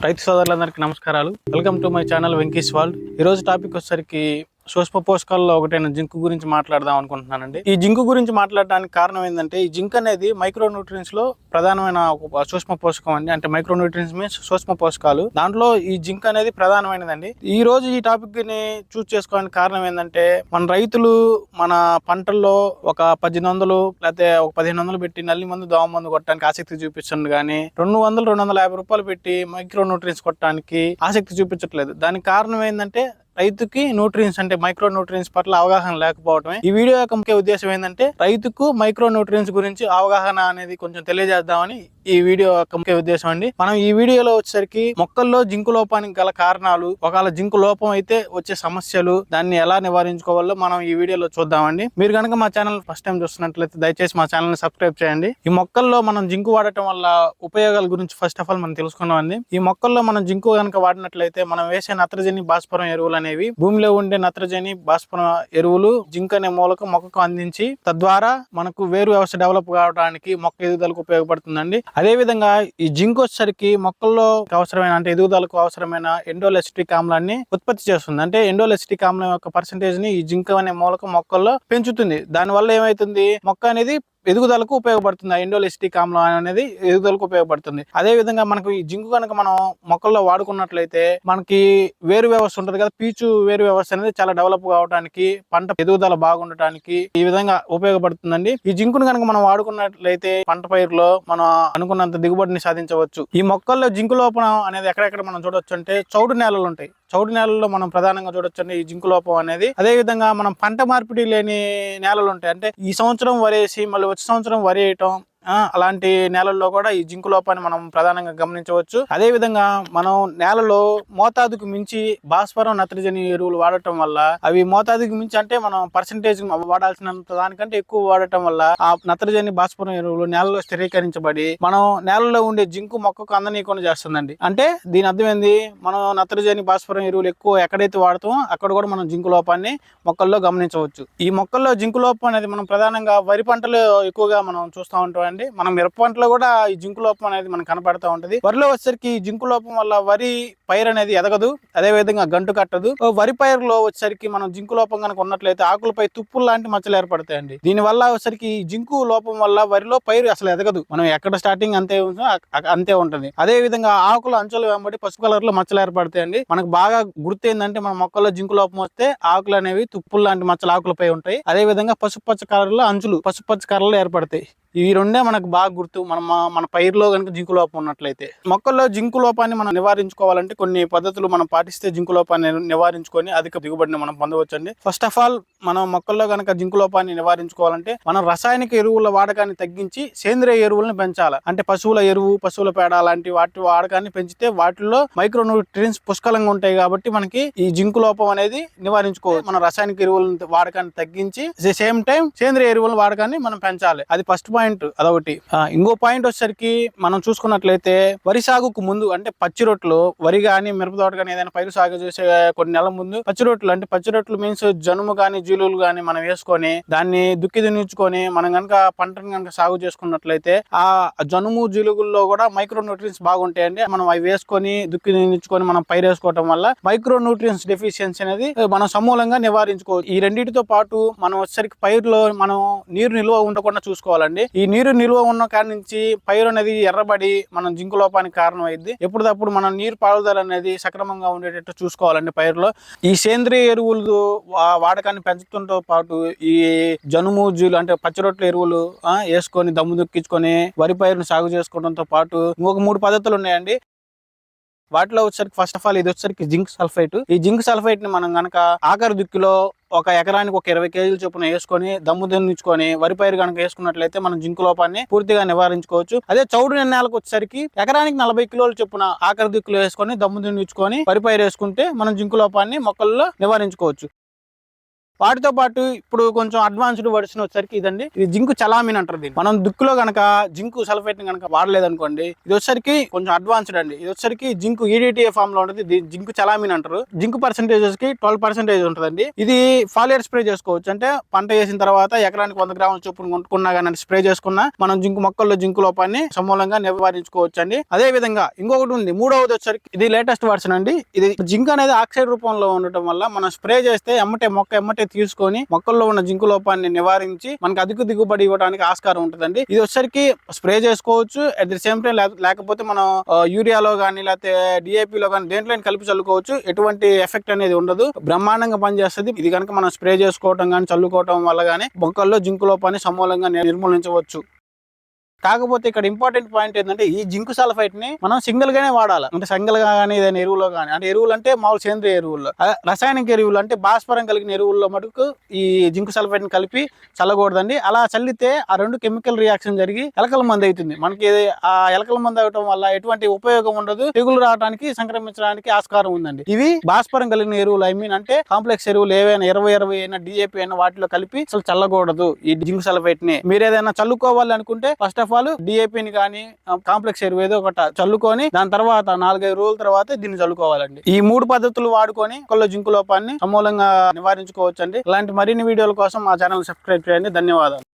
రైతు సోదరులందరికీ నమస్కారాలు. Welcome to my channel Venky's world. ఈరోజు టాపిక్ వచ్చేసరికి సూక్ష్మ పోషకాల్లో ఒకటైన జింక్ గురించి మాట్లాడదాం అనుకుంటున్నానండి. ఈ జింక్ గురించి మాట్లాడడానికి కారణం ఏంటంటే, ఈ జింక్ అనేది మైక్రో న్యూట్రియన్స్ లో ప్రధానమైన ఒక సూక్ష్మ పోషకం అండి. అంటే మైక్రో న్యూట్రియన్స్ మీన్స్ సూక్ష్మ పోషకాలు. దాంట్లో ఈ జింక్ అనేది ప్రధానమైనదండి. ఈ రోజు ఈ టాపిక్ ని చూస్ చేసుకోవడానికి కారణం ఏంటంటే, మన రైతులు మన పంటల్లో ఒక 1800 లేకపోతే ఒక 1500 పెట్టి నల్లి మందు దోమ మందు కొట్టడానికి ఆసక్తి చూపిస్తుంది, కానీ 200-250 రూపాయలు పెట్టి మైక్రో న్యూట్రియన్స్ కొట్టడానికి ఆసక్తి చూపించట్లేదు. దానికి కారణం ఏంటంటే, రైతుకి న్యూట్రియన్స్ అంటే మైక్రో న్యూట్రియన్స్ పట్ల అవగాహన లేకపోవడమే. ఈ వీడియో యొక్క ముఖ్య ఉద్దేశం ఏంటంటే, రైతుకు మైక్రో న్యూట్రియన్స్ గురించి అవగాహన అనేది కొంచెం తెలియజేద్దామని ఈ వీడియో యొక్క ముఖ్య ఉద్దేశం అండి. మనం ఈ వీడియోలో వచ్చేసరికి మొక్కల్లో జింకు లోపానికి గల కారణాలు, ఒకవేళ జింకు లోపం అయితే వచ్చే సమస్యలు, దాన్ని ఎలా నివారించుకోవాలో మనం ఈ వీడియోలో చూద్దామండి. మీరు కనుక మా ఛానల్ ఫస్ట్ టైం చూస్తున్నట్లయితే దయచేసి మా ఛానల్ ని సబ్స్క్రైబ్ చేయండి. ఈ మొక్కల్లో మనం జింకు వాడటం వల్ల ఉపయోగాల గురించి ఫస్ట్ ఆఫ్ ఆల్ మనం తెలుసుకున్నాం అండి. ఈ మొక్కల్లో మనం జింకు కనుక వాడినట్లయితే మనం వేసే నత్రజని భాస్వరం ఎరువులు అనేవి భూమిలో ఉండే నత్రజని భాస్వరం ఎరువులు జింక్ అనే మూలకం మొక్కకు అందించి, తద్వారా మనకు వేరు వ్యవస్థ డెవలప్ కావడానికి మొక్క ఎదుగుదలకు ఉపయోగపడుతుందండి. అదే విధంగా ఈ జింక్ వచ్చేసరికి మొక్కల్లో అవసరమైన అంటే ఎదుగుదలకు అవసరమైన ఎండోలెసిటిక్ ఆమ్లాన్ని ఉత్పత్తి చేస్తుంది. అంటే ఎండోలెసిటిక్ ఆమ్లం యొక్క పర్సెంటేజ్ ని ఈ జింక్ అనే మూలకం మొక్కల్లో పెంచుతుంది. దాని వల్ల ఏమైతుంది, మొక్క అనేది ఎదుగుదలకు ఉపయోగపడుతుంది. ఆ ఎండోలెసిటిక్ ఆమ్లం అనేది ఎదుగుదలకు ఉపయోగపడుతుంది. అదే విధంగా మనకు ఈ జింకు కనుక మనం మొక్కల్లో వాడుకున్నట్లయితే, మనకి వేరు వ్యవస్థ ఉంటుంది కదా, పీచు వేరు వ్యవస్థ అనేది చాలా డెవలప్ కావడానికి, పంట ఎదుగుదల బాగుండటానికి ఈ విధంగా ఉపయోగపడుతుందండి. ఈ జింకును కనుక మనం వాడుకున్నట్లయితే పంట పైరులో మనం అనుకున్నంత దిగుబడిని సాధించవచ్చు. ఈ మొక్కల్లో జింకు లోపం అనేది ఎక్కడెక్కడ మనం చూడొచ్చు అంటే, చౌడు నేలలు ఉంటాయి. చౌడు నేలల్లో మనం ప్రధానంగా చూడొచ్చండి ఈ జింకు లోపం అనేది. అదే విధంగా మనం పంట మార్పిడి లేని నేలలు ఉంటాయి. అంటే ఈ సంవత్సరం వరేసి మళ్ళీ వచ్చే సంవత్సరం వరి వేయటం, అలాంటి నేలల్లో కూడా ఈ జింకు లోపాన్ని మనం ప్రధానంగా గమనించవచ్చు. అదే విధంగా మనం నేలలో మోతాదుకు మించి భాస్వరం నత్రజని ఎరువులు వాడటం వల్ల, అవి మోతాదుకు మించి అంటే మనం పర్సెంటేజ్ వాడాల్సినంత దానికంటే ఎక్కువ వాడటం వల్ల ఆ నత్రజని భాస్వరం ఎరువులు నేలలో స్థిరీకరించబడి మనం నేలలో ఉండే జింకు మొక్కకు అందనీయకుండా చేస్తుందండి. అంటే దీని అర్థం ఏంది, మనం నత్రజని భాస్వరం ఎరువులు ఎక్కువ ఎక్కడైతే వాడతామో అక్కడ కూడా మనం జింకు లోపాన్ని మొక్కల్లో గమనించవచ్చు. ఈ మొక్కల్లో జింకు లోపం అనేది మనం ప్రధానంగా వరి పంటలో ఎక్కువగా మనం చూస్తూ ఉంటాం. మనం మిరప పంటలో కూడా ఈ జింకు లోపం అనేది మనకు కనపడతా ఉంటది. వరిలో వచ్చేసరికి ఈ జింకు లోపం వల్ల వరి పైరు అనేది ఎదగదు, అదే విధంగా గంటు కట్టదు. వరి పైరులో వచ్చేసరికి మనం జింకు లోపం కనుక ఉన్నట్లయితే ఆకులపై తుప్పులు లాంటి మచ్చలు ఏర్పడతాయండి. దీని వల్ల వచ్చేసరికి జింకు లోపం వల్ల వరిలో పైరు అసలు ఎదగదు. మనం ఎక్కడ స్టార్టింగ్ అంతే ఉంటుంది. అదే విధంగా ఆకుల అంచులు వెంబడి పసుపు కలర్ లో మచ్చలు ఏర్పడతాయండి. మనకు బాగా గుర్తు ఏంటంటే, మన మొక్కల్లో జింకు లోపం వస్తే ఆకులు అనేవి తుప్పులు లాంటి మచ్చలు ఆకులపై ఉంటాయి. అదే విధంగా పసుపు పచ్చ కలర్లో అంచులు పసుపు పచ్చ కలర్లో ఏర్పడతాయి. ఈ రెండే మనకు బాగా గుర్తు మన పైరులో కనుక జింకు లోపం ఉన్నట్లయితే. మొక్కల్లో జింకు లోపాన్ని మనం నివారించుకోవాలంటే కొన్ని పద్ధతులు మనం పాటిస్తే జింకు లోపాన్ని నివారించుకొని అధిక దిగుబడిని మనం పొందవచ్చండి. ఫస్ట్ ఆఫ్ ఆల్, మనం మొక్కల్లో కనుక జింకు లోపాన్ని నివారించుకోవాలంటే మనం రసాయనిక ఎరువుల వాడకాన్ని తగ్గించి సేంద్రియ ఎరువులను పెంచాలి. అంటే పశువుల ఎరువు, పశువుల పేడ లాంటి వాటి వాడకాన్ని పెంచితే వాటిల్లో మైక్రో న్యూట్రియన్స్ పుష్కలంగా ఉంటాయి కాబట్టి మనకి ఈ జింకు లోపం అనేది నివారించుకోవచ్చు. మన రసాయనిక ఎరువుల వాడకాన్ని తగ్గించి సేమ్ టైం సేంద్రియ ఎరువుల వాడకాన్ని మనం పెంచాలి. అది ఫస్ట్ పాయింట్, అదొకటి. ఇంకో పాయింట్ వచ్చేసరికి మనం చూసుకున్నట్లయితే, వరి సాగుకు ముందు అంటే పచ్చి రొట్లు, వరి కానీ మిరప తోట కానీ ఏదైనా పైరు సాగు చేసే కొన్ని నెలల ముందు పచ్చి రొట్లు మీన్స్ జనుము కానీ జీలులు కానీ మనం వేసుకొని దాన్ని దుక్కి దున్నించుకొని మనం కనుక పంటను కనుక సాగు చేసుకున్నట్లయితే, ఆ జనుము జీలుగుల్లో కూడా మైక్రో న్యూట్రియన్స్ బాగుంటాయండి. మనం అవి వేసుకొని దుక్కి దున్నించుకొని మనం పైరు వేసుకోవడం వల్ల మైక్రో న్యూట్రియన్స్ డెఫిషియన్సీ అనేది మనం సమూలంగా నివారించుకోవచ్చు. ఈ రెండింటితో పాటు మనం వచ్చేసరికి పైరులో మనం నీరు నిల్వ ఉండకుండా చూసుకోవాలండి. ఈ నీరు నిల్వ ఉన్న కాడి నుంచి పైరు అనేది ఎర్రబడి మనం జింకు లోపానికి కారణం అయింది. ఎప్పటికప్పుడు మనం నీరు పారుదల అనేది సక్రమంగా ఉండేటట్టు చూసుకోవాలండి పైరులో. ఈ సేంద్రియ ఎరువులు వాడకాన్ని పెంచుతుంతో పాటు ఈ జనుము జీలు అంటే పచ్చి రొట్టెల ఎరువులు వేసుకొని దమ్ము దుక్కించుకొని వరి పైరును సాగు చేసుకోవడంతో పాటు ఇంకొక 3 పద్ధతులు ఉన్నాయండి. వాటిలో వచ్చేసరికి ఫస్ట్ ఆఫ్ ఆల్ ఇది వచ్చేసరికి జింక్ సల్ఫైట్. ఈ జింక్ సల్ఫైట్ ని మనం కనుక ఆఖరి దుక్కిలో ఒక ఎకరానికి ఒక 20 కేజీల చొప్పున వేసుకొని దమ్ము దున్నించుకొని వరి పైరు కనుక వేసుకున్నట్లయితే మనం జింకు లోపాన్ని పూర్తిగా నివారించుకోవచ్చు. అదే చౌడు నేలకు వచ్చేసరికి ఎకరానికి 40 కిలోల చొప్పున ఆఖరి దుక్కులు వేసుకొని దమ్ము దున్నించుకొని వరి పైరు వేసుకుంటే మనం జింకు లోపాన్ని మొక్కల్లో నివారించుకోవచ్చు. వాటితో పాటు ఇప్పుడు కొంచెం అడ్వాన్స్డ్ వర్షన్ వచ్చేసరికి ఇదండి, ఇది జింక్ చలామిన్ అంటారు దీన్ని. మనం దుక్కులో గనక జింక్ సల్ఫేట్ ని కనుక వాడలేదనుకోండి, ఇది వచ్చేసరికి కొంచెం అడ్వాన్స్డ్ అండి. ఇది వచ్చేసరికి జింక్ ఈడిటిఏ ఫామ్ లో ఉంటుంది, జింక్ చలామిన్ అంటారు. జింక్ పర్సెంటేజెస్ కి 12% ఉంటుందండి. ఇది ఫాలియర్ స్ప్రే చేసుకోవచ్చు, అంటే పంట వేసిన తర్వాత ఎకరానికి 100 గ్రాముల చొప్పున కొనుక్కున్నా కానీ స్ప్రే చేసుకున్నా మనం జింక్ మొక్కల్లో జింక్ లోపాన్ని సమూలంగా నివారించుకోవచ్చు అండి. అదే విధంగా ఇంకొకటి ఉంది, మూడవది వచ్చేసరికి ఇది లేటెస్ట్ వర్షన్ అండి. ఇది జింక్ అనేది ఆక్సైడ్ రూపంలో ఉండటం వల్ల మనం స్ప్రే చేస్తే మొక్క తీసుకొని మొక్కల్లో ఉన్న జింక్ లోపాన్ని నివారించి మనకి అధిక దిగుబడి ఇవ్వడానికి ఆస్కారం ఉంటుందండి. ఇది వచ్చేసరికి స్ప్రే చేసుకోవచ్చు, అట్ ది సేమ్ టైం లేకపోతే మనం యూరియాలో కానీ లేకపోతే డిఏపిలో కానీ దేంట్లో కలిపి చల్లుకోవచ్చు. ఎటువంటి ఎఫెక్ట్ అనేది ఉండదు, బ్రహ్మాండంగా పనిచేస్తుంది. ఇది కనుక మనం స్ప్రే చేసుకోవటం కానీ చల్లుకోవటం వల్ల కానీ మొక్కల్లో జింక్ లోపాన్ని సమూలంగా నిర్మూలించవచ్చు. కాకపోతే ఇక్కడ ఇంపార్టెంట్ పాయింట్ ఏంటంటే ఈ జింక్ సల్ఫైట్ ని మనం సింగిల్ గానే వాడాలి. అంటే సింగిల్ గా కానీ ఏదైనా ఎరువులో కానీ, అంటే ఎరువులు అంటే మామూలు సేంద్రియ ఎరువుల్లో, రసాయనిక ఎరువులు అంటే భాస్వరం కలిగిన ఎరువుల్లో మటుకు ఈ జింక్ సల్ఫైట్ ని కలిపి చల్లకూడదండి. అలా చల్లితే ఆ రెండు కెమికల్ రియాక్షన్ జరిగి ఎలకల మందు అవుతుంది. మనకి ఆ ఎలకల మందు అవటం వల్ల ఎటువంటి ఉపయోగం ఉండదు, తెగులు రావడానికి సంక్రమించడానికి ఆస్కారం ఉందండి. ఇవి భాస్వరం కలిగిన ఎరువులు, ఐ మీన్ అంటే కాంప్లెక్స్ ఎరువులు ఏవైనా 20 అయినా డిఏపి అయినా వాటిలో కలిపి అసలు చల్లకూడదు ఈ జింక్ సల్ఫైట్ ని. మీరు ఏదైనా చల్లుకోవాలి అనుకుంటే ఫస్ట్ ఆఫ్ ఆల్ డిఏపిని కానీ కాంప్లెక్స్ ఎరువు ఏదో ఒకటి చల్లుకొని దాని తర్వాత 4-5 రోజుల తర్వాత దీన్ని చల్లుకోవాలండి. ఈ 3 పద్ధతులు వాడుకొని మొక్కల్లో జింక్ లోపాన్ని సమూలంగా నివారించుకోవచ్చు అండి. ఇలాంటి మరిన్ని వీడియోల కోసం మా ఛానల్ సబ్స్క్రైబ్ చేయండి. ధన్యవాదాలు.